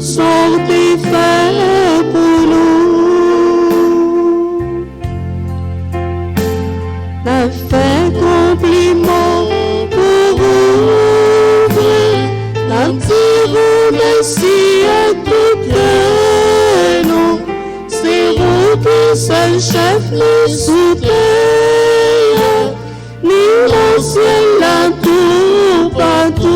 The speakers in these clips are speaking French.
toutes sortes d'effets pour nous. La fait compliment pour vous, la tire merci à tout cœur, non. C'est vous qui seul chef nous soutient, ni le ciel la tour partout.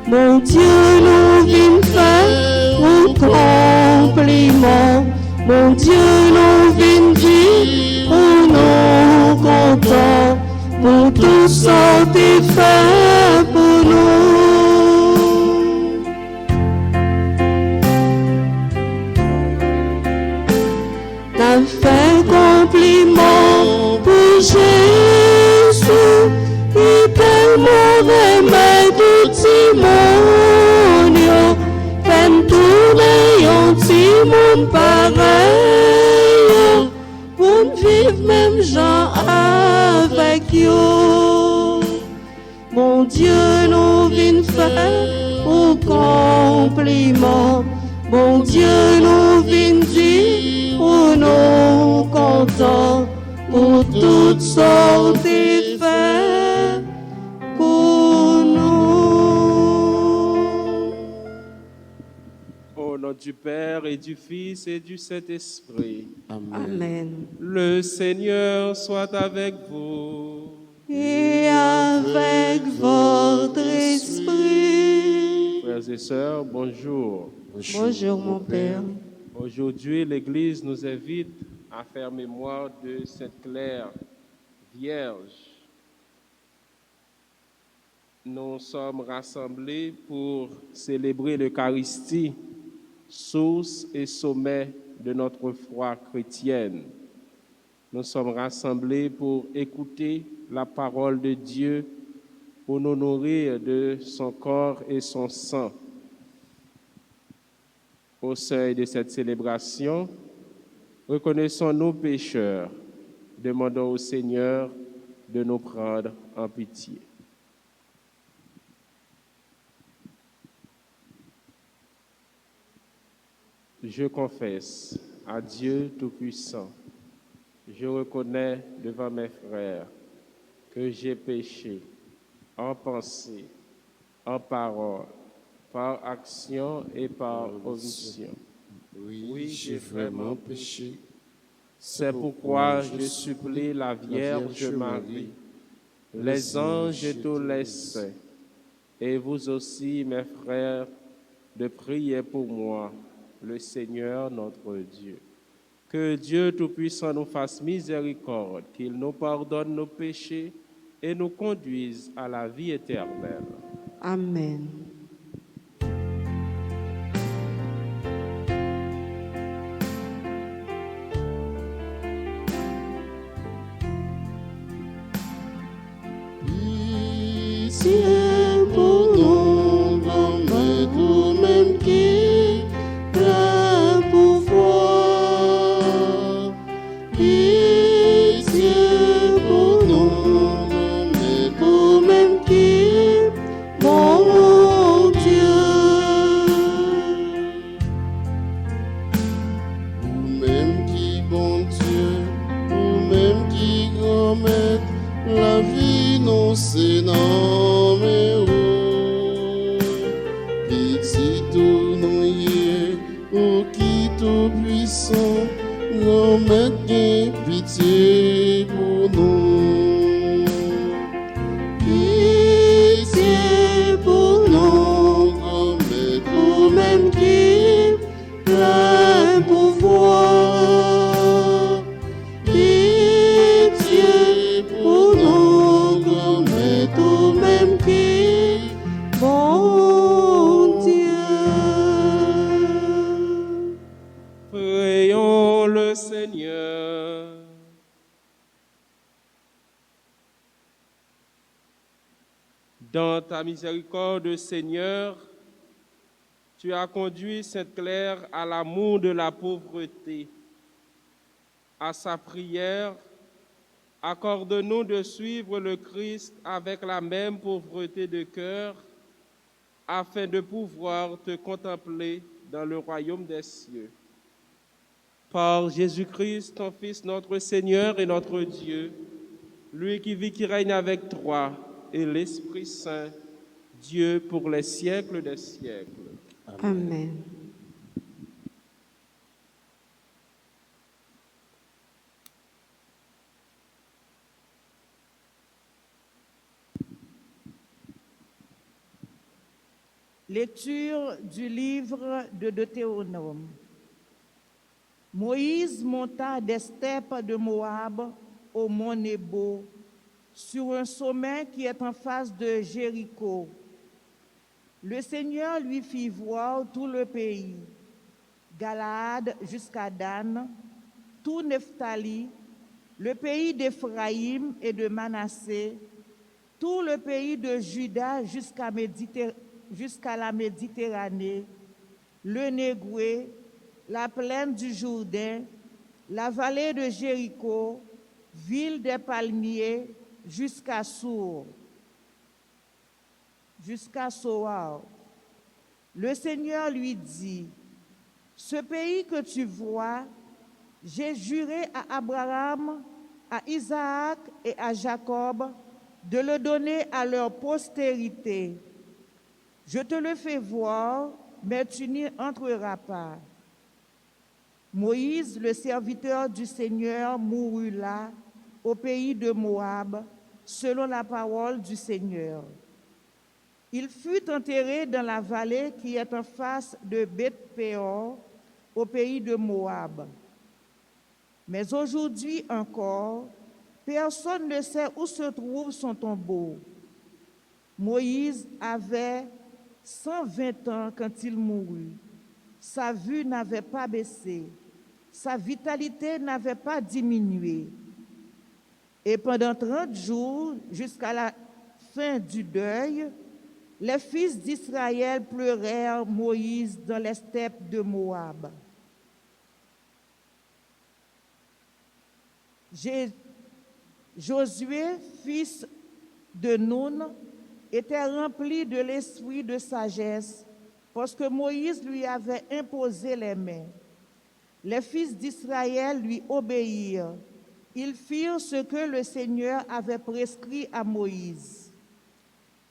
Mon Dieu, nous vîmes faire au compliment. Mon Dieu, nous vîmes dire au nom content. Pour tout sortes d'effets pour nous. T'as fait compliment pour Jésus. Il tellement aimé tout Simon. Fais tourner un petit monde pareil. Pour vivre même gens avec vous. Mon Dieu, nous vîmes faire au compliment. Mon Dieu, nous vîmes dire au nom content. Pour toutes sortes d'effets pour nous. Au nom du Père et du Fils et du Saint-Esprit. Amen. Le Seigneur soit avec vous. Et avec votre esprit. Frères et sœurs, bonjour. Bonjour mon Père. Aujourd'hui, l'Église nous invite à faire mémoire de Sainte Claire Vierge. Nous sommes rassemblés pour célébrer l'Eucharistie, source et sommet de notre foi chrétienne. Nous sommes rassemblés pour écouter la parole de Dieu, pour nous nourrir de son corps et son sang. Au seuil de cette célébration, reconnaissons nos pécheurs, demandons au Seigneur de nous prendre en pitié. Je confesse à Dieu Tout-Puissant, je reconnais devant mes frères que j'ai péché en pensée, en parole, par action et par omission. Oui, j'ai vraiment péché. C'est pourquoi je supplie la Vierge Marie, les anges et tous les saints, et vous aussi, mes frères, de prier pour moi, le Seigneur notre Dieu. Que Dieu Tout-Puissant nous fasse miséricorde, qu'il nous pardonne nos péchés et nous conduise à la vie éternelle. Amen. Pitié pour nous, grand maître, même qui plein pouvoir. Pitié pour nous, grand maître, même qui, mon Dieu. Vous-même qui bon Dieu, vous-même qui grand maître, la vie non c'est non mais oh. Pitié tout non yé, oh qui tout puissant, grand maître gain pitié pour nous. Pitié pour nous, Grand maître, vous-même qui plein pouvoir. Pitié pour nous, grand maître, vous-même qui, bon Dieu. Prions le Seigneur. Dans ta miséricorde, Seigneur, tu as conduit Sainte Claire à l'amour de la pauvreté. À sa prière, accorde-nous de suivre le Christ avec la même pauvreté de cœur afin de pouvoir te contempler dans le royaume des cieux. Par Jésus-Christ, ton Fils, notre Seigneur et notre Dieu, lui qui vit, qui règne avec toi et l'Esprit Saint, Dieu pour les siècles des siècles. Amen. Lecture du livre de Deutéronome. Moïse monta des steppes de Moab au mont Nebo, sur un sommet qui est en face de Jéricho. Le Seigneur lui fit voir tout le pays, Galaad jusqu'à Dan, tout Nephtali, le pays d'Éphraïm et de Manassé, tout le pays de Juda jusqu'à la Méditerranée, le Négué, la plaine du Jourdain, la vallée de Jéricho, ville des palmiers, jusqu'à Sour, jusqu'à Soar. Le Seigneur lui dit, « Ce pays que tu vois, j'ai juré à Abraham, à Isaac et à Jacob de le donner à leur postérité. Je te le fais voir, mais tu n'y entreras pas. » Moïse, le serviteur du Seigneur, mourut là, au pays de Moab, selon la parole du Seigneur. Il fut enterré dans la vallée qui est en face de Beth-Péor, au pays de Moab. Mais aujourd'hui encore, personne ne sait où se trouve son tombeau. Moïse avait 120 ans quand il mourut. Sa vue n'avait pas baissé. Sa vitalité n'avait pas diminué. Et pendant 30 jours, jusqu'à la fin du deuil, les fils d'Israël pleurèrent Moïse dans les steppes de Moab. Josué, fils de Nun, était rempli de l'esprit de sagesse, parce que Moïse lui avait imposé les mains. Les fils d'Israël lui obéirent. Ils firent ce que le Seigneur avait prescrit à Moïse.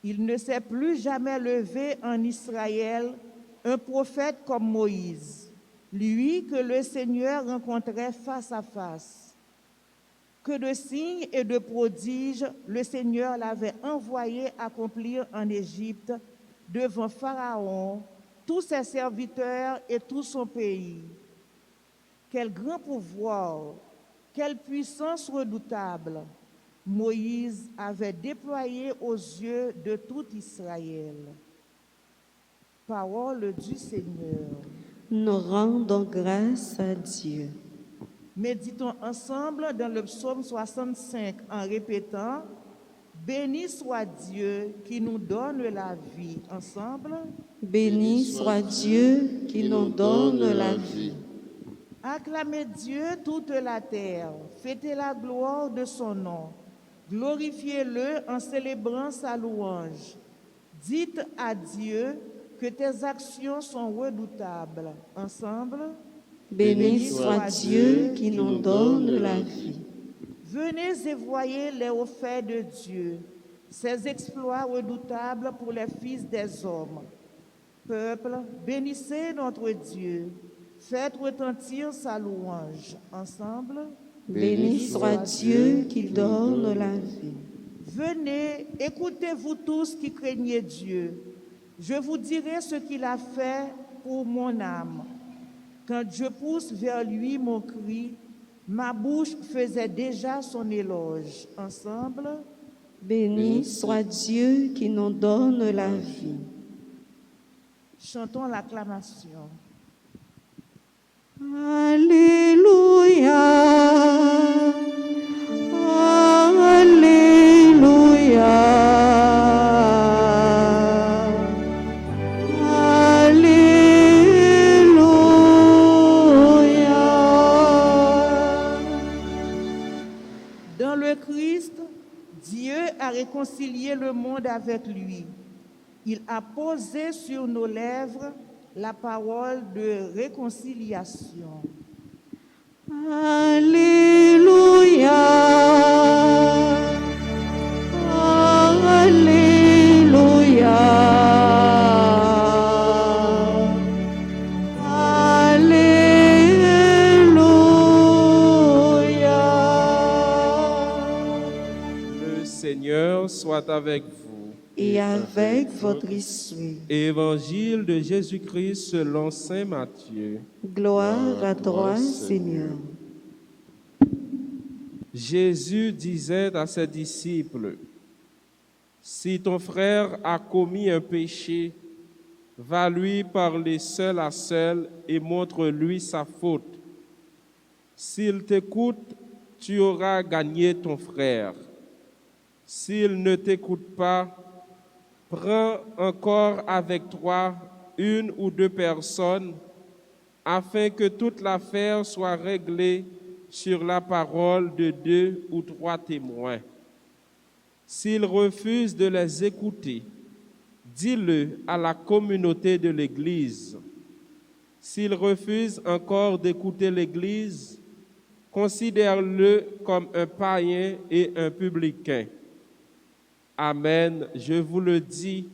Il ne s'est plus jamais levé en Israël un prophète comme Moïse, lui que le Seigneur rencontrait face à face. Que de signes et de prodiges le Seigneur l'avait envoyé accomplir en Égypte devant Pharaon, tous ses serviteurs et tout son pays. Quel grand pouvoir, quelle puissance redoutable Moïse avait déployé aux yeux de tout Israël. Parole du Seigneur. Nous rendons grâce à Dieu. Méditons ensemble dans le psaume 65 en répétant « Béni soit Dieu qui nous donne la vie ». Ensemble. Béni soit Dieu qui nous donne la vie. Acclamez Dieu toute la terre, fêtez la gloire de son nom, glorifiez-le en célébrant sa louange. Dites à Dieu que tes actions sont redoutables. Ensemble. Béni soit Dieu qui nous donne la vie. Venez et voyez les hauts faits de Dieu, ses exploits redoutables pour les fils des hommes. Peuple, bénissez notre Dieu, faites retentir sa louange. Ensemble. Béni soit Dieu qui donne la vie. Venez, écoutez-vous tous qui craignez Dieu. Je vous dirai ce qu'il a fait pour mon âme. Quand je pousse vers lui mon cri, ma bouche faisait déjà son éloge. Ensemble. Béni soit Dieu qui nous donne la vie. Chantons l'acclamation. Alléluia. Alléluia. Dans le Christ, Dieu a réconcilié le monde avec lui. Il a posé sur nos lèvres la parole de réconciliation. Alléluia. Alléluia. Le Seigneur soit avec vous. Et avec votre esprit. Évangile de Jésus-Christ selon saint Matthieu. Gloire à toi, Seigneur. Jésus disait à ses disciples, « Si ton frère a commis un péché, va lui parler seul à seul et montre-lui sa faute. S'il t'écoute, tu auras gagné ton frère. S'il ne t'écoute pas, prends encore avec toi une ou deux personnes afin que toute l'affaire soit réglée sur la parole de 2 ou 3 témoins. S'ils refusent de les écouter, dis-le à la communauté de l'Église. S'ils refusent encore d'écouter l'Église, considère-le comme un païen et un publicain. Amen, je vous le dis,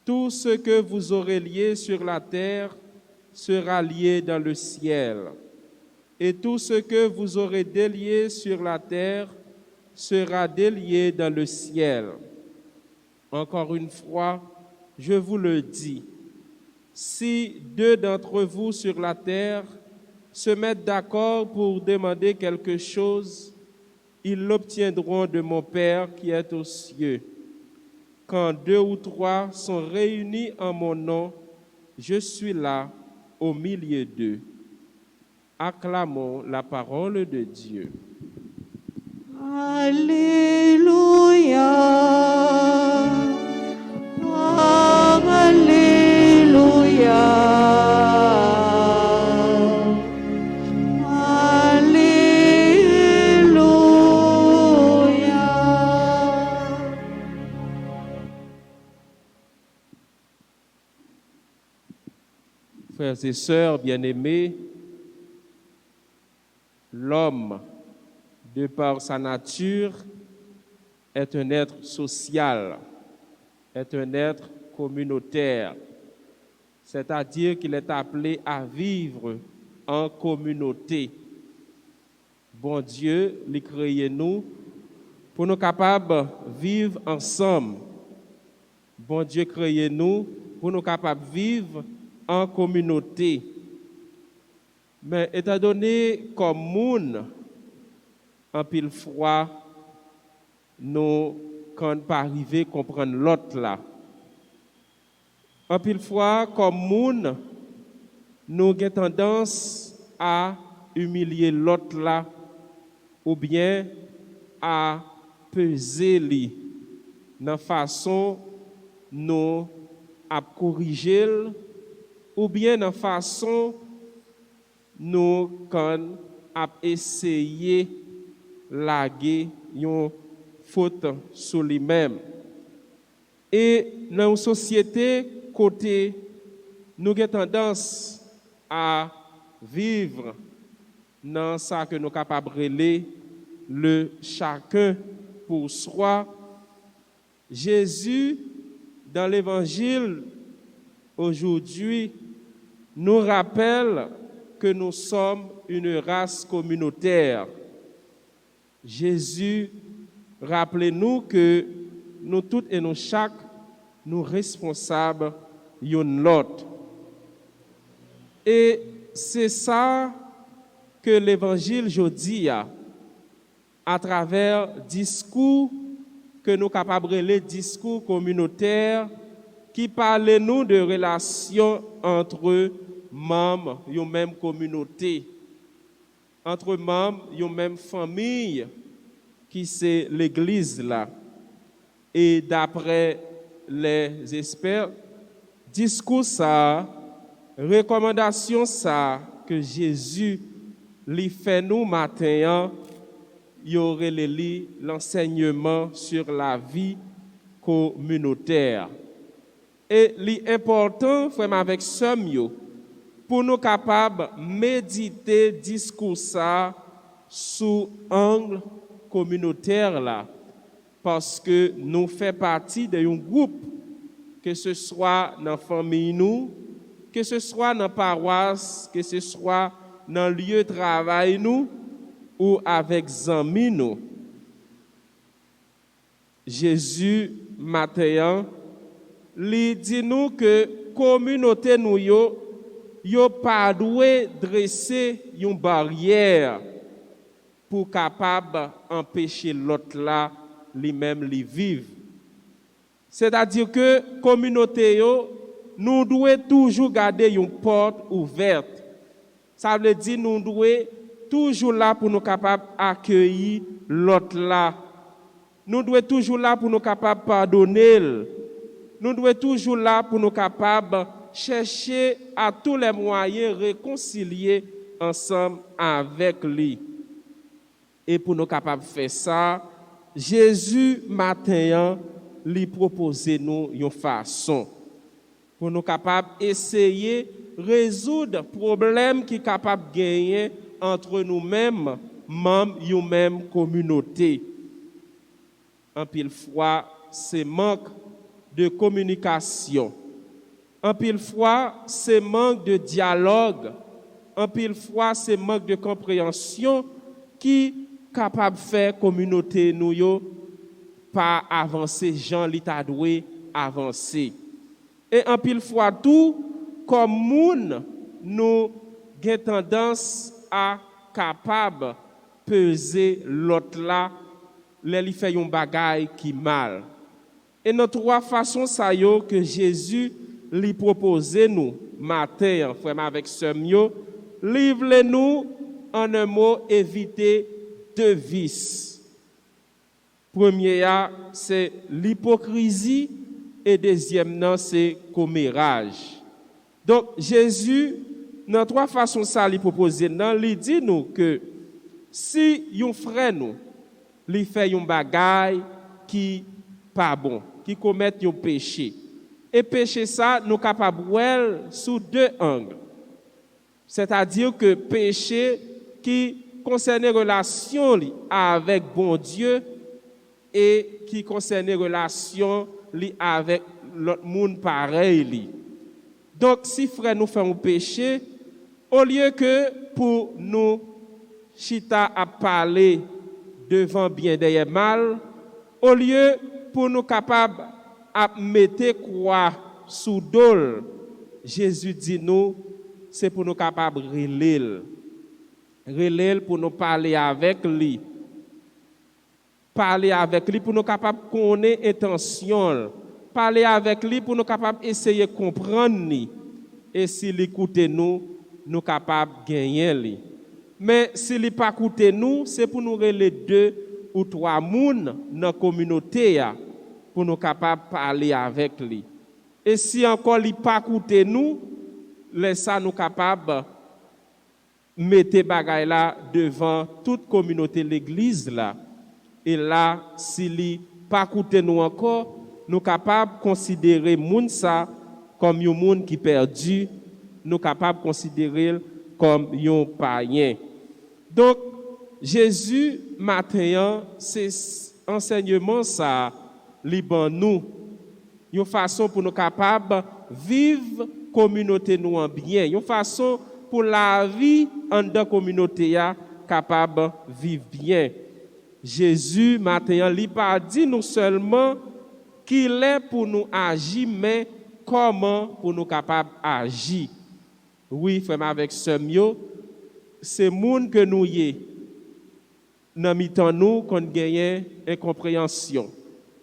tout ce que vous aurez lié sur la terre sera lié dans le ciel, et tout ce que vous aurez délié sur la terre sera délié dans le ciel. Encore une fois, je vous le dis, si 2 d'entre vous sur la terre se mettent d'accord pour demander quelque chose, ils l'obtiendront de mon Père qui est aux cieux. Quand 2 ou 3 sont réunis en mon nom, je suis là au milieu d'eux. Acclamons la parole de Dieu. Alléluia. Alléluia. Frères et sœurs bien-aimés, l'homme, de par sa nature, est un être social, est un être communautaire, c'est-à-dire qu'il est appelé à vivre en communauté. Bon Dieu, il crée nous pour nous capables de vivre ensemble. Bon Dieu crée nous pour nous capables de vivre en communauté. Mais étant donné comme monde, en pile fois, nous, quand pas arriver à comprendre l'autre là. En pile fois, comme monde, nous avons tendance à humilier l'autre là, ou bien à peser lui, dans la façon nous à corriger, ou bien dans la façon nous quand à essayer laguer une faute sur lui-même. Et dans une société côté, nous avons tendance à vivre dans ce que nous sommes capables de relayer, le chacun pour soi. Jésus, dans l'évangile aujourd'hui, nous rappelle que nous sommes une race communautaire. Jésus, rappelez-nous que nous tous et nous chaque, nous responsables l'un l'autre. Et c'est ça que l'évangile aujourd'hui à travers discours que nous capables de les discours communautaires qui parlent nous de relations entre membres d'une même communauté, entre membres d'une même famille qui c'est l'église là. Et d'après les experts, discours ça, recommandation ça que Jésus lui fait nous matin, il y aurait l'enseignement sur la vie communautaire. Et l'important, frère avec sœur, pour nous capables méditer discours ça sous angle communautaire là, parce que nous faisons partie d'un groupe, que ce soit dans la famille nous, que ce soit dans la paroisse, que ce soit dans le lieu de travail nous, ou avec amis nous. Jésus, matin, lui dit nous que communauté nous yo pas doué dresser une barrière pour capable empêcher l'autre là lui-même lui vivre. C'est-à-dire que communauté nous devons toujours garder une porte ouverte. Ça veut dire nous devons toujours là pour nous capables accueillir l'autre là. Nous devons toujours là pour nous capables pardonner. Nous devons toujours là pour nous capables chercher à tous les moyens réconcilier ensemble avec lui. Et pour nous capables de faire ça, Jésus matin lui proposer nous une façon pour nous capables essayer résoudre problème qui capable gagner entre nous-mêmes, membres d'une même communauté. En pile fois, c'est manque de communication. En pile fois, c'est manque de dialogue. En pile fois, c'est manque de compréhension qui capable de faire communauté nous yo pas avancer Jean l'état doué avancer. Et en pile fois tout comme moun nous avons tendance à capable peser l'autre là les fait un bagaille qui mal. Et nos trois façons ça yo que Jésus lui proposait nous matin frère avec sœur livre-nous en un mot éviter deux vices. Premier c'est l'hypocrisie et deuxième c'est commérage. Donc Jésus dans trois façons ça lui proposer dans lui dit nous que si un frère nous lui fait un bagaille qui pas bon, qui commet un péché. Et péché ça nous capable voir sous deux angles. C'est-à-dire que péché qui concerne les relations avec bon Dieu et qui concerne les relations avec l'autre monde pareil. Donc si frère nous fait un péché, au lieu que pour nous chita à parler devant bien derrière mal, au lieu pour nous capables à mettre quoi sous dol, Jésus dit nous c'est pour nous capables relève pour nous parler avec lui. Parler avec lui pour nous capables de connaître intention. Parler avec lui pour nous capables essayer de comprendre lui. Et s'il écoute nous, nous capables de gagner lui. Mais s'il n'est pas écouté nous, c'est pour nous relayer deux ou trois personnes dans la communauté pour nous capables de parler avec lui. Et si encore il n'est pas écouté nous, laissez nous capables mettez bagay là devant toute communauté l'église là et là s'il pas écouter nous encore nous capable considérer moun ça comme un monde qui perdu nous capable considérer comme un païen. Donc Jésus matin c'est enseignement ça liban nous une façon pour nous capable vivre communauté nous en bien une façon pour la vie en dans communauté capable vivre bien. Jésus matin li pas dit nous seulement qu'il est pour nous agir mais comment pour nous capable agir. Oui, frère avec sœur c'est monde que nous y dans mi-temps nous qu'on gagne incompréhension.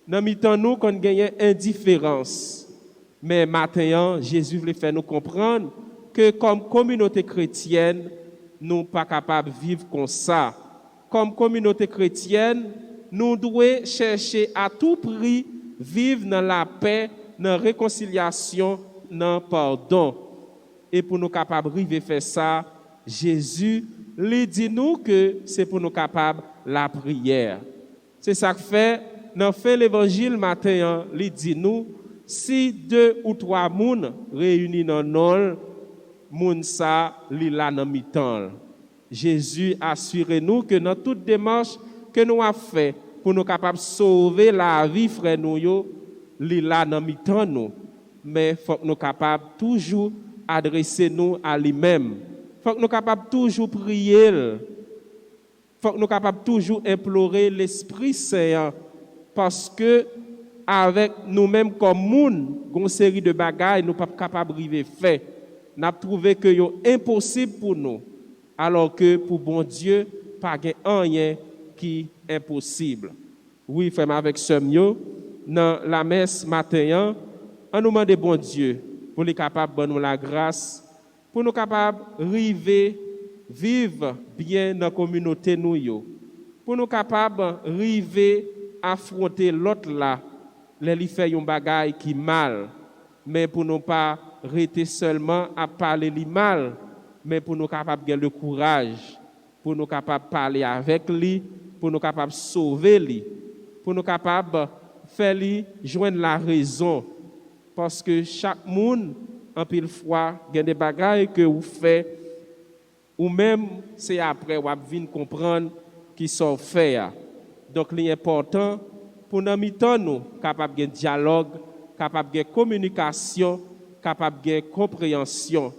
Dans mi-temps nous qu'on gagne indifférence. Mais matin Jésus veut faire nous comprendre que comme communauté chrétienne, nous ne sommes pas capables de vivre comme ça. Comme communauté chrétienne, nous devons chercher à tout prix vivre dans la paix, dans la réconciliation, dans le pardon. Et pour nous capables de vivre faire ça, Jésus lui dit nous que c'est pour nous capables la prière. C'est ça que fait dans fin l'évangile matin, il dit nous si 2 ou 3 moun réunis dans nom, moun sa li la dans mi-temps. Jésus assure nous que dans toute démarche que nous avons fait pour nous capables de sauver la vie frère nous yo, li la dans mi-temps nous. Mais faut que nous capables toujours adresser nous à lui-même. Faut que nous capables toujours prier. Faut que nous capables toujours implorer l'Esprit Saint parce que avec nous-mêmes comme moun, une série de bagailles nous pas capables de faire. N'a trouvé que c'est impossible pour nous, alors que pour bon Dieu, pas rien qui est impossible. Oui, frère, avec ce mieux, dans la messe matin, on nous demande bon Dieu pour nous capables de nous la grâce, pour nous capables de vivre bien dans la communauté nous, pour nous capables de affronter l'autre là, les faire un bagage qui mal, mais pour nous pas rester seulement à parler li mal, mais pour nous capables de le courage, pour nous capables de parler avec lui, pour nous capables de sauver lui, pour nous capables de faire lui joindre la raison, parce que chaque monde en pile fois il y a des bagages que vous faites ou même c'est après vous venez comprendre qui sont faits. Donc l'important pour nous mi-temps nous capable de dialogue, capable de communication, capable de compréhension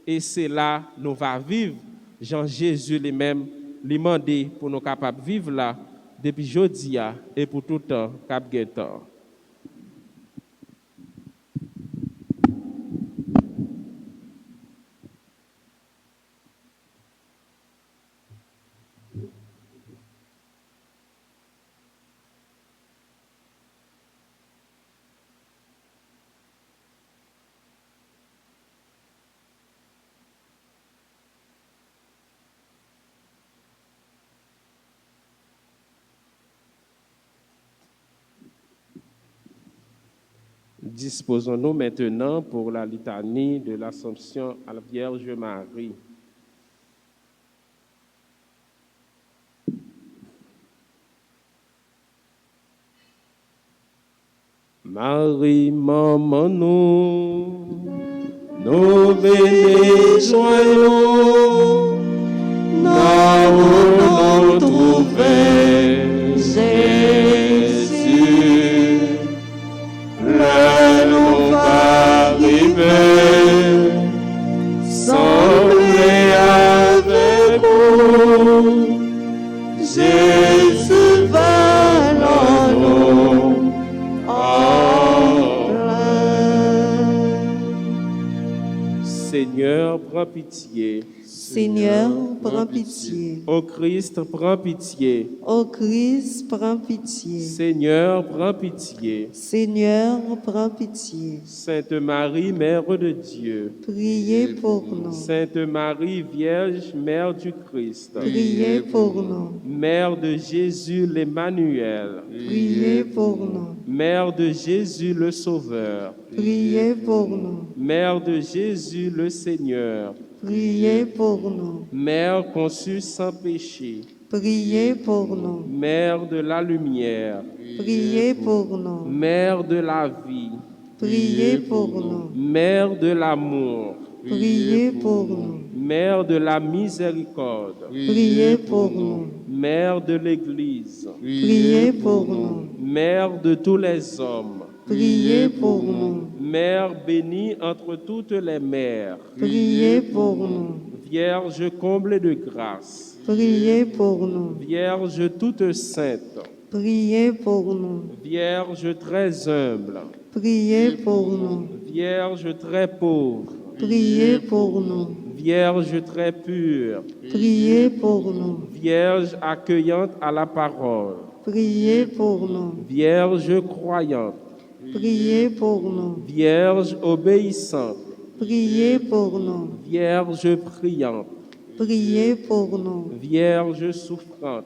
et c'est là nous va vivre Jean Jésus lui-même lui mandé pour nous capables de vivre là depuis aujourd'hui et pour tout temps cap temps. Disposons-nous maintenant pour la litanie de l'Assomption à la Vierge Marie. Marie, maman, nous bénissons, nous trouvons Jésus. Le nous va arriver, sembler avec nous, Jésus va nous en plein. Seigneur, prends pitié. Seigneur, prends pitié. Ô Christ, prends pitié. Ô Christ, prends pitié. Seigneur, prends pitié. Seigneur, prends pitié. Sainte Marie, Mère de Dieu. Priez pour nous. Sainte Marie, Vierge, Mère du Christ. Priez pour nous. Mère de Jésus l'Emmanuel. Priez pour nous. Mère de Jésus le Sauveur. Priez pour nous. Mère de Jésus le Seigneur. Priez pour nous. Mère conçue sans péché. Priez pour nous. Mère de la lumière. Priez pour nous. Mère de la vie. Priez pour nous. Mère de l'amour. Priez pour nous. Mère de la miséricorde. Priez pour nous. Mère de l'Église. Priez pour nous. Mère de tous les hommes. Priez pour nous. Mère bénie entre toutes les mères. Priez pour nous. Vierge comblée de grâce. Priez pour nous. Vierge toute sainte. Priez pour nous. Vierge très humble. Priez pour nous. Vierge très pauvre. Priez pour nous. Vierge très pure. Priez pour nous. Vierge accueillante à la parole. Priez pour nous. Vierge croyante. Priez pour nous. Vierge obéissante. Priez pour nous. Vierge priante. Priez pour nous. Vierge souffrante.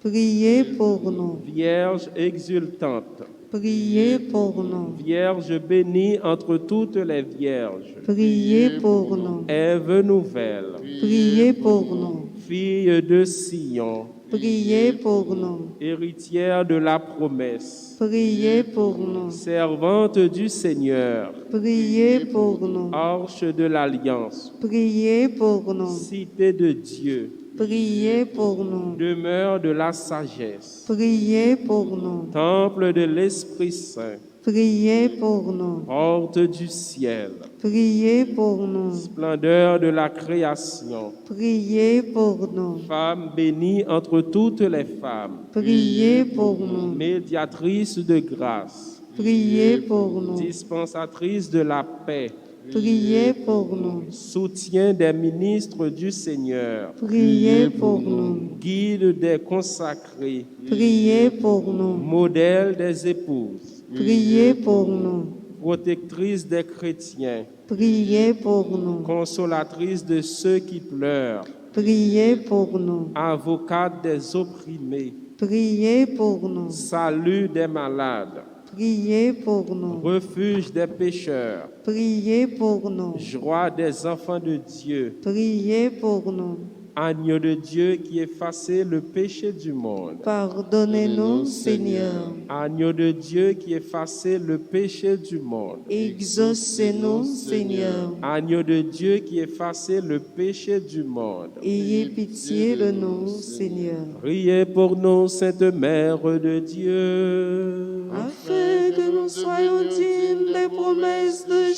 Priez pour nous. Vierge exultante. Priez pour nous. Vierge bénie entre toutes les vierges. Priez pour nous. Ève nouvelle. Priez pour nous. Fille de Sion. Priez pour nous. Héritière de la promesse, Priez pour nous. servante du Seigneur, Priez pour nous. arche de l'alliance, Priez pour nous. cité de Dieu, Priez pour nous. demeure de la sagesse, Priez pour nous. temple de l'Esprit Saint, Priez pour nous. porte du ciel, Priez pour nous. splendeur de la création, Priez pour nous. femme bénie entre toutes les femmes, Priez pour nous. médiatrice de grâce, Priez pour nous. dispensatrice de la paix, Priez pour nous. soutien des ministres du Seigneur, Priez pour nous. guide des consacrés, Priez pour nous. modèle des épouses, Priez pour nous. protectrice des chrétiens, Priez pour nous. consolatrice de ceux qui pleurent, Priez pour nous. avocate des opprimés, Priez pour nous. salut des malades, Priez pour nous. refuge des pécheurs, Priez pour nous. joie des enfants de Dieu, Priez pour nous. agneau de Dieu qui effacez le péché du monde, Pardonnez-nous, Seigneur. agneau de Dieu qui effacez le péché du monde, Exaucez-nous, Seigneur. agneau de Dieu qui effacez le péché du monde. Ayez pitié de nous, Seigneur. Priez pour nous, Sainte Mère de Dieu. Afin que nous soyons dignes des promesses de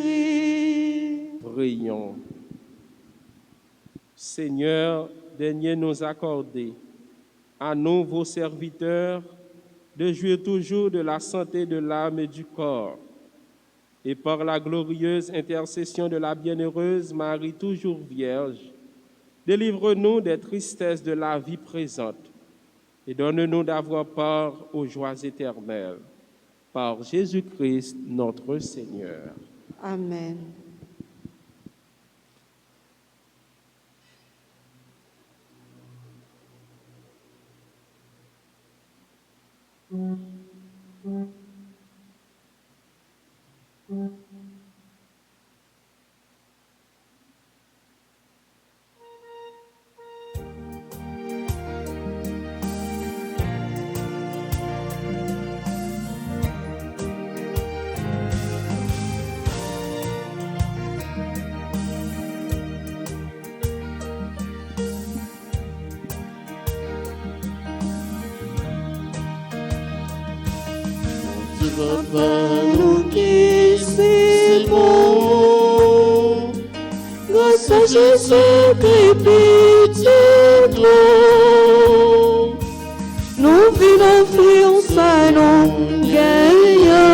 Jésus-Christ. Prions. Seigneur, daignez nous accorder, à nous, vos serviteurs, de jouir toujours de la santé de l'âme et du corps, et par la glorieuse intercession de la bienheureuse Marie, toujours vierge, délivre-nous des tristesses de la vie présente et donne-nous d'avoir part aux joies éternelles. Par Jésus-Christ, notre Seigneur. Amen. Papa, Nous qui c'est bon, grâce à Jésus qui pitié nous, nous venons offrir ça nous gagnons,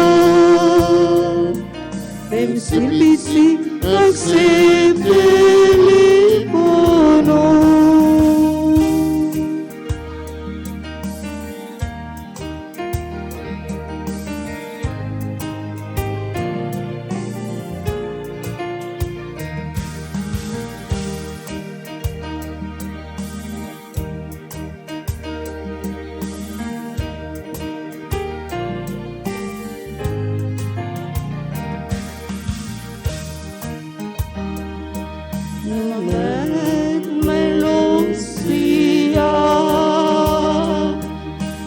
même si pitié acceptez-les pour nous.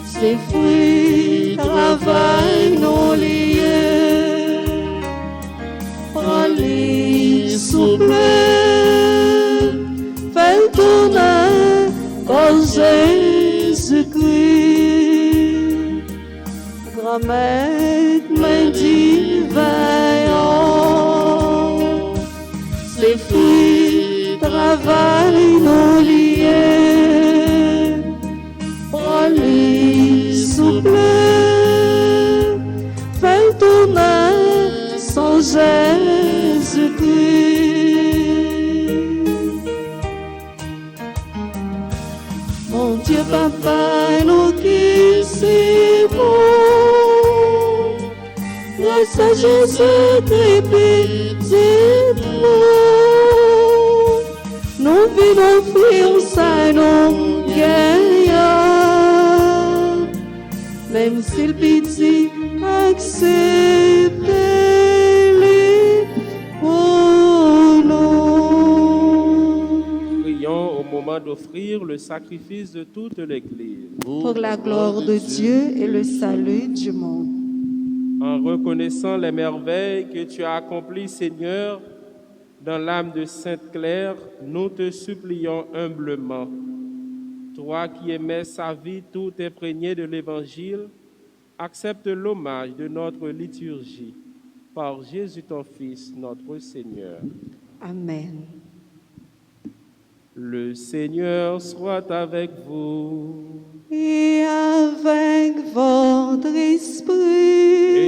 Ses fruits travaillent nos lieux, prends-les souple, fais tourner comme Jésus-Christ, grand-mère me dit vaillant, ses fruits travaillent nos lieux, prends-les souple, fais tourner sans Jésus-Christ. Mon Dieu, Papa, nous qui c'est bon, grâce à Jésus-Christ, pitié-nous, nous venons offrir ça, nous gagnons, même s'il pitié, acceptez-les pour nous. Prions au moment moment d'offrir le sacrifice de toute l'Église. pour la gloire de Dieu et le salut du monde. En reconnaissant les merveilles que tu as accomplies, Seigneur, dans l'âme de Sainte Claire, nous te supplions humblement. Toi qui aimais sa vie tout imprégnée de l'Évangile, accepte l'hommage de notre liturgie par Jésus ton Fils, notre Seigneur. Amen. Le Seigneur soit avec vous. Et avec votre esprit,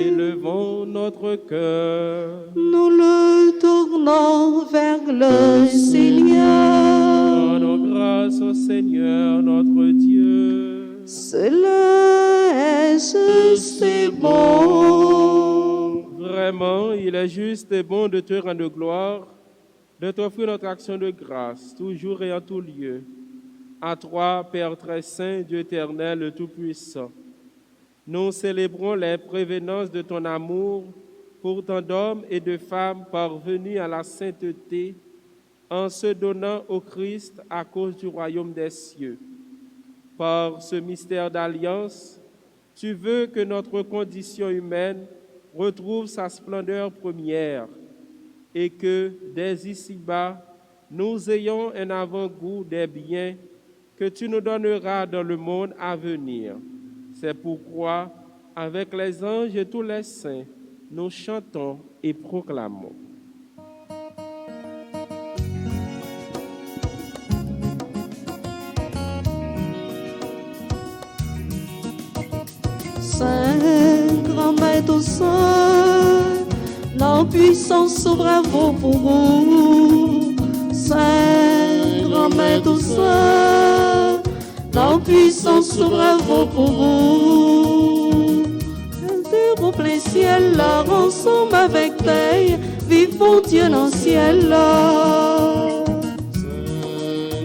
Élevons notre cœur. nous le tournons vers le Seigneur. Rendons grâce au Seigneur notre Dieu. Cela est juste et bon. Vraiment, il est juste et bon de te rendre gloire, de t'offrir notre action de grâce, toujours et en tout lieu. À toi, Père très saint, Dieu éternel, le Tout-Puissant, nous célébrons les prévenances de ton amour pour tant d'hommes et de femmes parvenus à la sainteté en se donnant au Christ à cause du royaume des cieux. Par ce mystère d'alliance, tu veux que notre condition humaine retrouve sa splendeur première et que, dès ici-bas, nous ayons un avant-goût des biens que tu nous donneras dans le monde à venir. C'est pourquoi, avec les anges et tous les saints, nous chantons et proclamons. Saint, grand maître saint, dans puissance au bravo pour vous. Saint, grand maître saint, dans puissance au bravo pour vous. Dieu au plein ciel, là, ensemble avec taille, vive mon Dieu dans le ciel, là.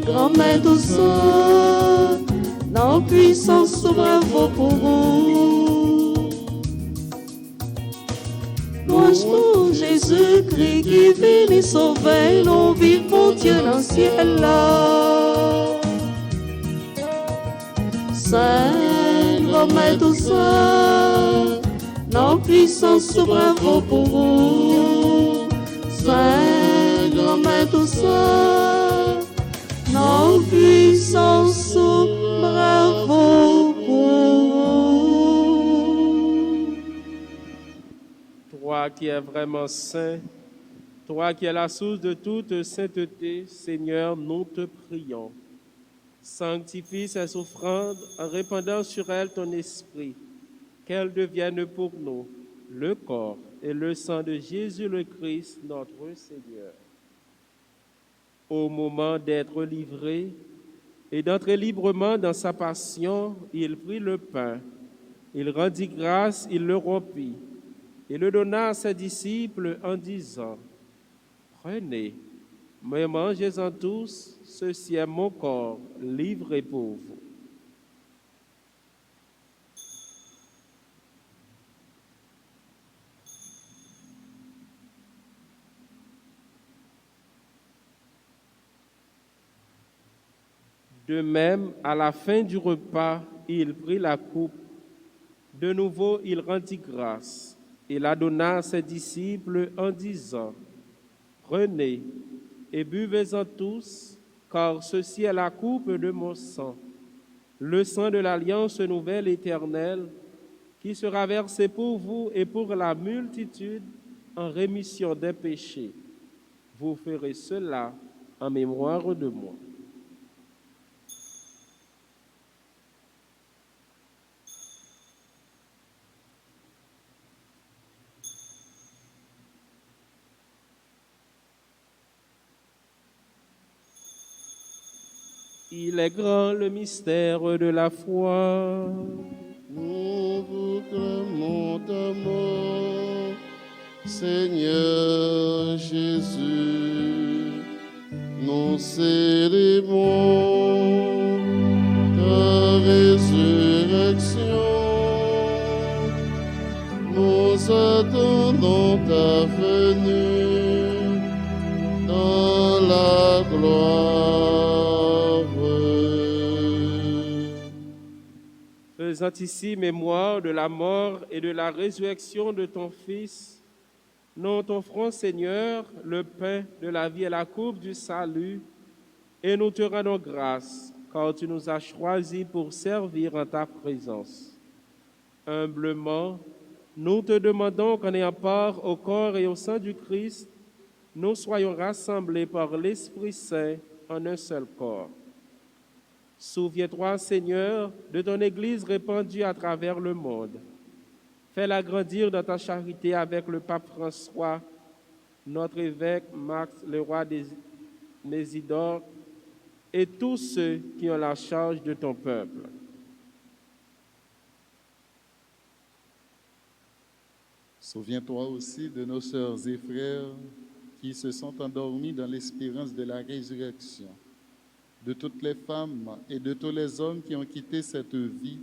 Grand maître saint, dans puissance au bravo pour vous. Louange pour Jésus-Christ qui vient et sauver, nous vivons Dieu dans le ciel là. Saint, grand maître saint, dans puissance au bravo pour vous. Saint, grand maître saint, dans puissance au bravo pour vous. Toi qui es vraiment saint, toi qui es la source de toute sainteté, Seigneur, nous te prions. Sanctifie ces offrandes en répandant sur elles ton esprit, qu'elles deviennent pour nous le corps et le sang de Jésus le Christ, notre Seigneur. Au moment d'être livré et d'entrer librement dans sa passion, il prit le pain, il rendit grâce, il le rompit et le donna à ses disciples en disant : « Prenez, mais mangez-en tous, ceci est mon corps livré pour vous. » De même, à la fin du repas, il prit la coupe. De nouveau, il rendit grâce et la donna à ses disciples en disant : « Prenez et buvez-en tous, car ceci est la coupe de mon sang, le sang de l'alliance nouvelle éternelle, qui sera versé pour vous et pour la multitude en rémission des péchés. Vous ferez cela en mémoire de moi. » Il est grand le mystère de la foi. Nous vous clamons ta mort, Seigneur Jésus. Nous célébrons ta résurrection. Nous attendons ta venue dans la gloire. présente ici mémoire de la mort et de la résurrection de ton Fils, nous t'offrons, Seigneur, le pain de la vie et la coupe du salut, et nous te rendons grâce, car tu nous as choisis pour servir en ta présence. Humblement, nous te demandons qu'en ayant part au corps et au sang du Christ, nous soyons rassemblés par l'Esprit Saint en un seul corps. Souviens-toi, Seigneur, de ton Église répandue à travers le monde. Fais-la grandir dans ta charité avec le pape François, notre évêque Max, le roi des Mésidor, et tous ceux qui ont la charge de ton peuple. Souviens-toi aussi de nos sœurs et frères qui se sont endormis dans l'espérance de la résurrection, de toutes les femmes et de tous les hommes qui ont quitté cette vie.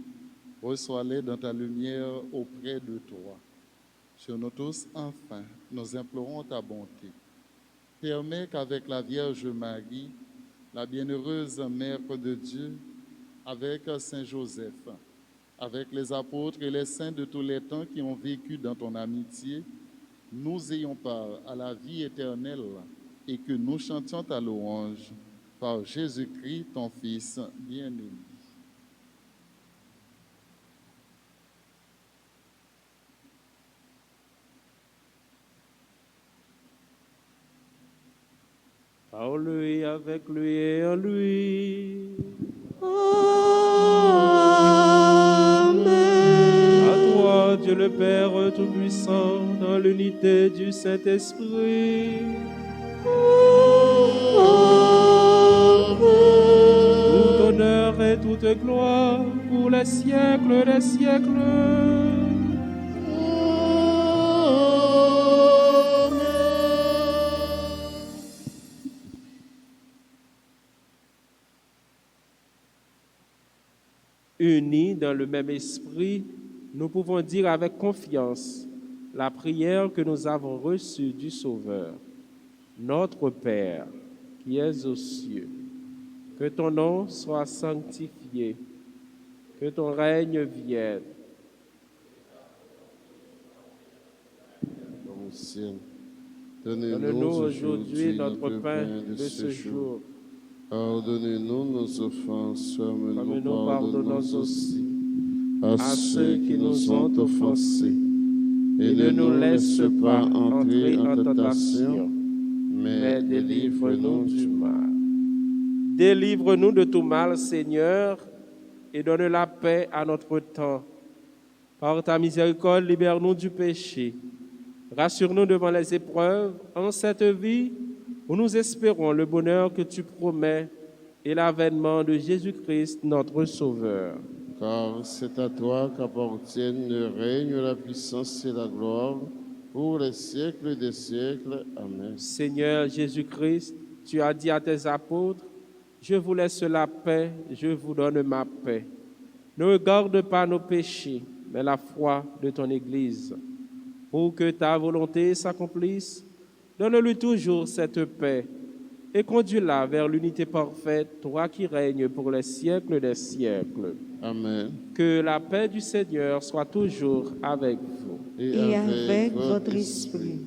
Reçois-les dans ta lumière auprès de toi. Sur nous tous, enfin, nous implorons ta bonté. Permets qu'avec la Vierge Marie, la bienheureuse Mère de Dieu, avec Saint Joseph, avec les apôtres et les saints de tous les temps qui ont vécu dans ton amitié, nous ayons part à la vie éternelle et que nous chantions ta louange par Jésus-Christ, ton Fils bien-aimé. Par lui, avec lui et en lui. Amen. À toi, Dieu le Père Tout-Puissant, dans l'unité du Saint-Esprit. Tout honneur et toute gloire pour les siècles des siècles. Unis dans le même esprit, nous pouvons dire avec confiance la prière que nous avons reçue du Sauveur. Notre Père, qui es aux cieux, que ton nom soit sanctifié, que ton règne vienne. Au ciel. Donne-nous aujourd'hui notre pain de ce jour. Pardonnez-nous nos offenses, comme Comme nous pardonnons aussi à ceux qui nous ont offensés. Et ne nous laisse pas entrer en tentation, mais délivre-nous du mal. Délivre-nous de tout mal, Seigneur, et donne la paix à notre temps. Par ta miséricorde, libère-nous du péché. Rassure-nous devant les épreuves en cette vie où nous espérons le bonheur que tu promets et l'avènement de Jésus-Christ, notre Sauveur. Car c'est à toi qu'appartiennent le règne, la puissance et la gloire pour les siècles des siècles. Amen. Seigneur Jésus-Christ, tu as dit à tes apôtres, « Je vous laisse la paix, je vous donne ma paix. Ne regarde pas nos péchés, mais la foi de ton Église. Pour que ta volonté s'accomplisse, donne-lui toujours cette paix et conduis-la vers l'unité parfaite, toi qui règnes pour les siècles des siècles. » Amen. Que la paix du Seigneur soit toujours avec vous. Et avec votre esprit.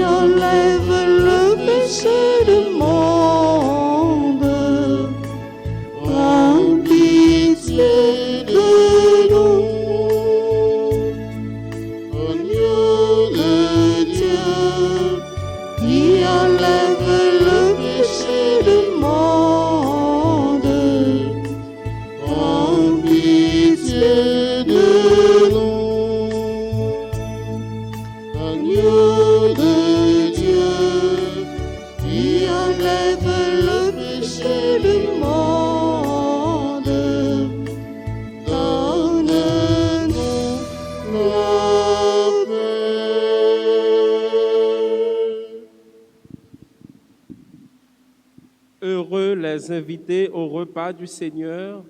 Enlève le péché du monde, prends pitié de nous. Agneau de Dieu, qui enlève le péché du monde, prends pitié de nous. Agneau de Dieu, qui enlève le péché du monde, donne-nous la paix. Heureux les invités au repas du Seigneur.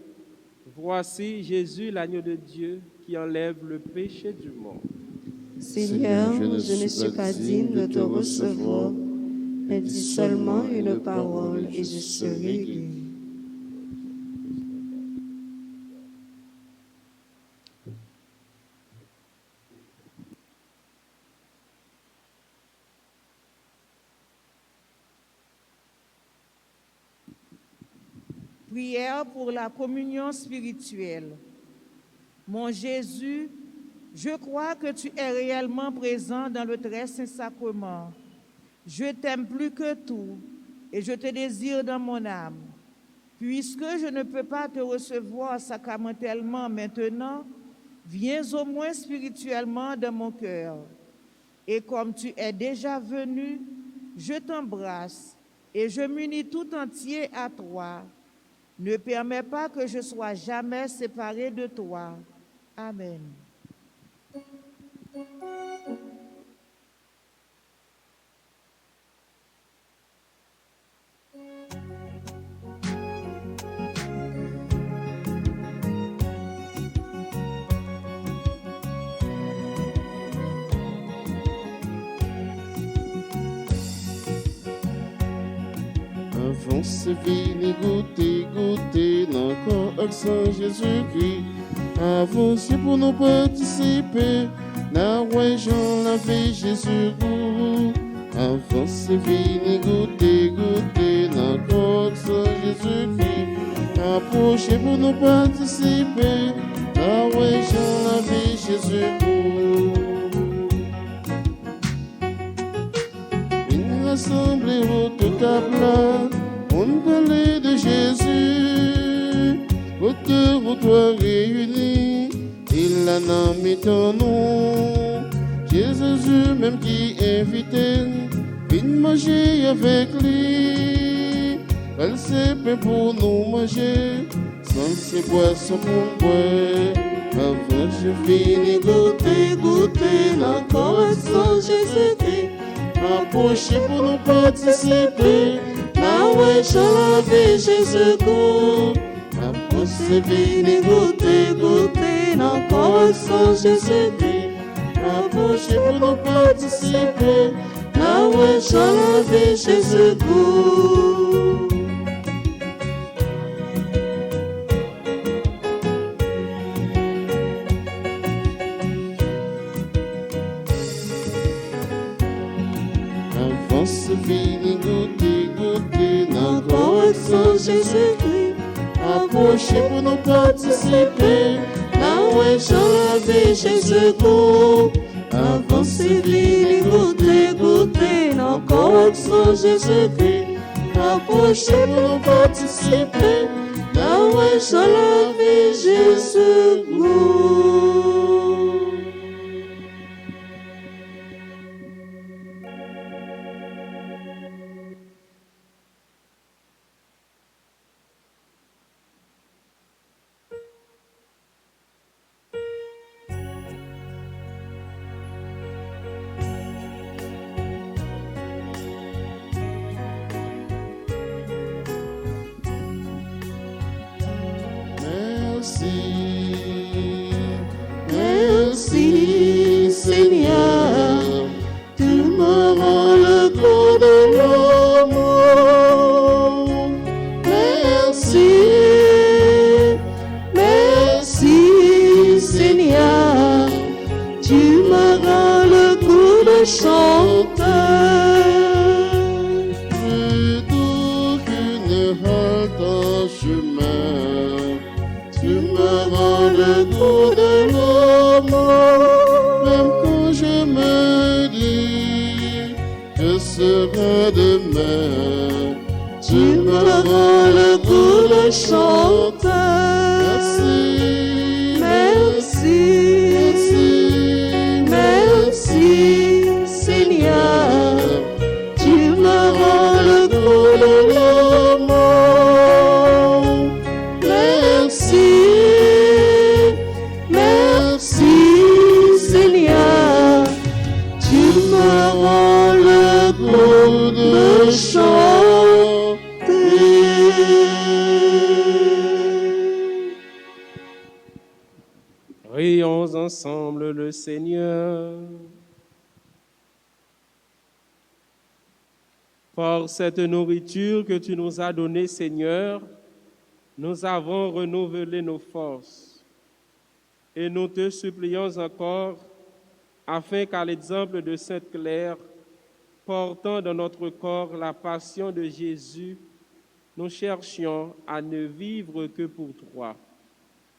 Voici Jésus, l'agneau de Dieu, qui enlève le péché du monde. Seigneur, je ne suis pas digne de te recevoir, mais dis seulement une parole et je serai guéri. Prière pour la communion spirituelle. Mon Jésus, je crois que tu es réellement présent dans le très saint sacrement. Je t'aime plus que tout et je te désire dans mon âme. Puisque je ne peux pas te recevoir sacramentellement maintenant, viens au moins spirituellement dans mon cœur. Et comme tu es déjà venu, je t'embrasse et je m'unis tout entier à toi. Ne permets pas que je sois jamais séparé de toi. Amen. Avancez, venez goûter, goûter encore avec Saint Jésus-Christ. Avancez pour nous participer, la ouais Jean la vie Jésus-Christ. Avancez, venez goûter, goûter encore avec Saint Jésus-Christ. Approchez pour nous participer, la ouais Jean la vie Jésus-Christ. Rassemblés autour de table, on parlait de Jésus. Autour de toi réunis, il en a mis ton nom. Jésus même qui invitait, viens manger avec lui. Elle s'est fait pour nous manger, sans ses boissons pour boire. Avant je finis goûter, goûter encore sans Jésus-Christ. Approchez pour nous participer, là où est la vie Jésus-Christ. Approchez, venez goûter, goûter, encore sans Jésus-Christ. Approchez pour nous participer, là où est la vie Jésus-Christ. Avancez, venez goûter, goûter, encore sans Jésus-Christ. Approchez pour nous participer, là où est la vie Jésus-Christ. Avancez, venez goûter, goûter, encore sans Jésus-Christ. Approchez pour nous participer, là où est la vie Jésus-Christ. Merci Seigneur, tu me rends le goût de l'amour. Merci, merci Seigneur, tu me rends le goût de chanter. Plutôt qu'une halte en chemin, tu me rends le goût de l'amour. Même quand je me dis que sera demain, tu me rends le goût de chanter. Merci, merci, merci Seigneur, tu me rends le goût de l'amour. Merci, merci Seigneur, tu me rends le goût de chanter. ensemble le Seigneur. Par cette nourriture que tu nous as donnée, Seigneur, nous avons renouvelé nos forces. Et nous te supplions encore, afin qu'à l'exemple de Sainte Claire, portant dans notre corps la passion de Jésus, nous cherchions à ne vivre que pour toi.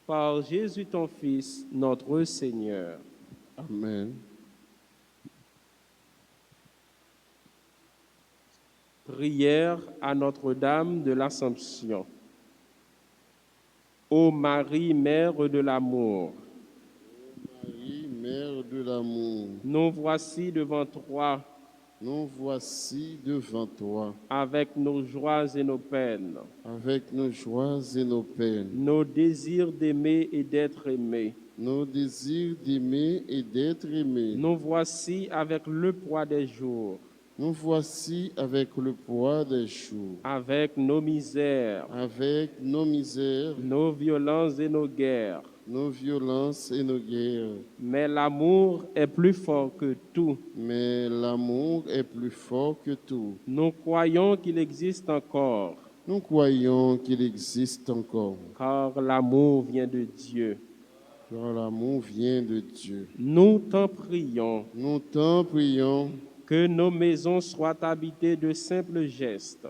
Par Jésus ton Fils, notre Seigneur. Amen. Prière à Notre-Dame de l'Assomption. Ô Marie, Mère de l'amour, Marie, Mère de l'amour, nous voici devant toi nous voici devant toi, avec nos joies et nos peines, avec nos joies et nos peines, nos désirs d'aimer et d'être aimés. nos désirs d'aimer et d'être aimés. Nous voici avec le poids des jours, Nous voici avec le poids des jours, avec nos misères, avec nos misères, nos violences et nos guerres. nos violences et nos guerres. Mais l'amour est plus fort que tout. Mais l'amour est plus fort que tout. Nous croyons qu'il existe encore, Nous croyons qu'il existe encore, car l'amour vient de Dieu. car l'amour vient de Dieu. Nous t'en prions, Nous t'en prions que nos maisons soient habitées de simples gestes,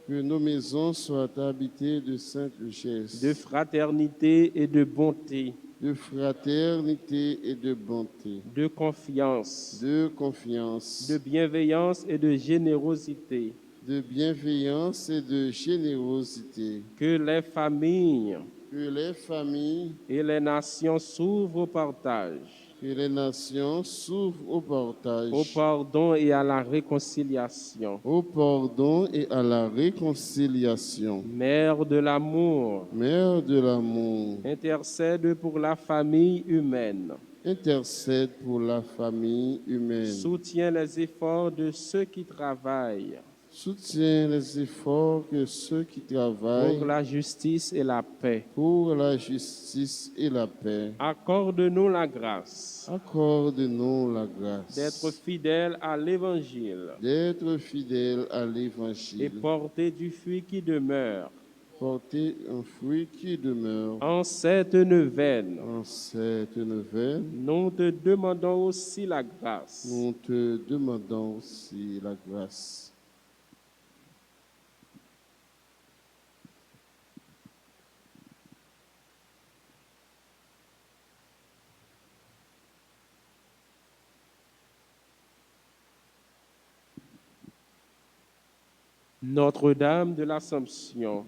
que nos maisons soient habitées de simples gestes, de fraternité et de bonté, de fraternité et de bonté, de confiance, de confiance, de bienveillance et de générosité. de bienveillance et de générosité. Que les familles Que les familles et les nations s'ouvrent au partage, et les nations s'ouvrent au partage, au pardon et à la réconciliation. au pardon et à la réconciliation. Mère de l'amour, Mère de l'amour, intercède pour la famille humaine. intercède pour la famille humaine. Soutiens les efforts de ceux qui travaillent Soutiens les efforts que ceux qui travaillent pour la justice et la paix. pour la justice et la paix. Accorde-nous la grâce Accorde-nous la grâce d'être fidèles à l'Évangile d'être fidèles à et l'Évangile, porter du fruit qui demeure. porter un fruit qui demeure. En cette neuvaine, En cette neuvaine, nous te demandons aussi la grâce nous te demandons aussi la grâce Notre-Dame de l'Assomption,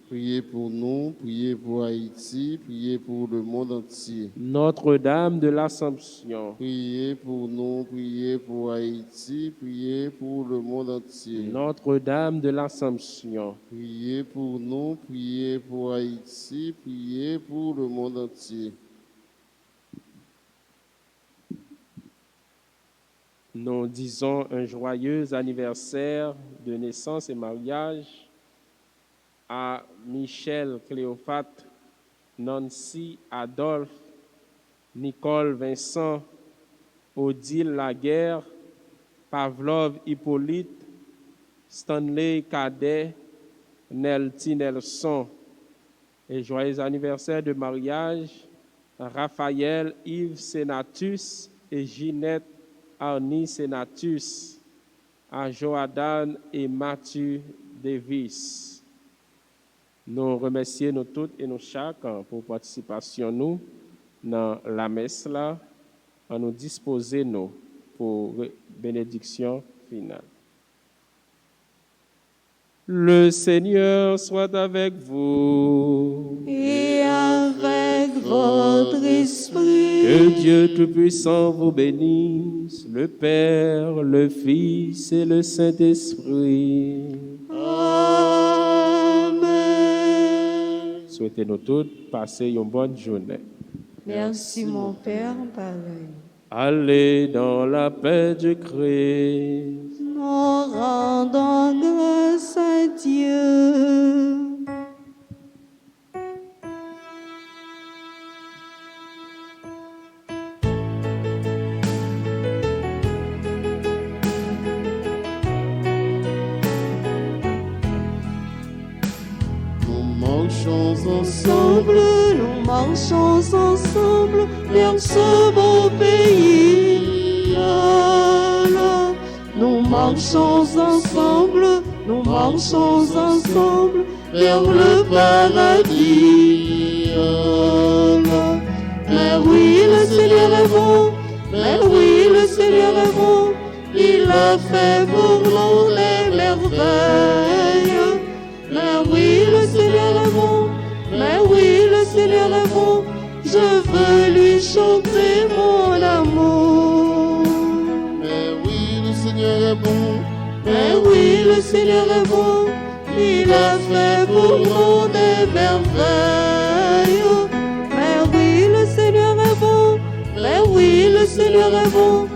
Priez pour nous, priez pour Haïti, priez pour le monde entier. Notre-Dame de l'Assomption, Priez pour nous, priez pour Haïti, priez pour le monde entier. Notre-Dame de l'Assomption, Priez pour nous, priez pour Haïti, priez pour le monde entier. nous disons un joyeux anniversaire de naissance et mariage à Michel Cléophate, Nancy Adolphe, Nicole Vincent, Odile Laguerre, Pavlov Hippolyte, Stanley Cadet, Nelty Nelson. Et joyeux anniversaire de mariage à Raphaël Yves Senatus et Ginette Arnie Senatus, à Joadan et Mathieu Davis. Nous remercions nous toutes et nous chaque pour participation nous dans la messe là, à nous disposer nous pour bénédiction finale. Le Seigneur soit avec vous. Et avec votre esprit. Que Dieu Tout-Puissant vous bénisse, le Père, le Fils et le Saint-Esprit. Amen. Souhaitez-nous toutes passer une bonne journée. Merci mon Père, pareil. Allez dans la paix du Christ. Nous rendons grâce à Dieu. marchons ensemble, nous marchons ensemble vers ce beau pays. Alors, nous marchons ensemble, nous marchons ensemble vers le paradis. Alors, mais oui, le Seigneur est bon, mais oui, le Seigneur est bon, il a fait pour nous des merveilles. Mais oui, le Seigneur est bon, mais oui, le Seigneur est bon, je veux lui chanter mon amour. Mais oui, le Seigneur est bon, Mais oui, le Seigneur est bon, il a fait pour nous des merveilles. Mais oui, le Seigneur est bon, mais oui, le Seigneur est bon,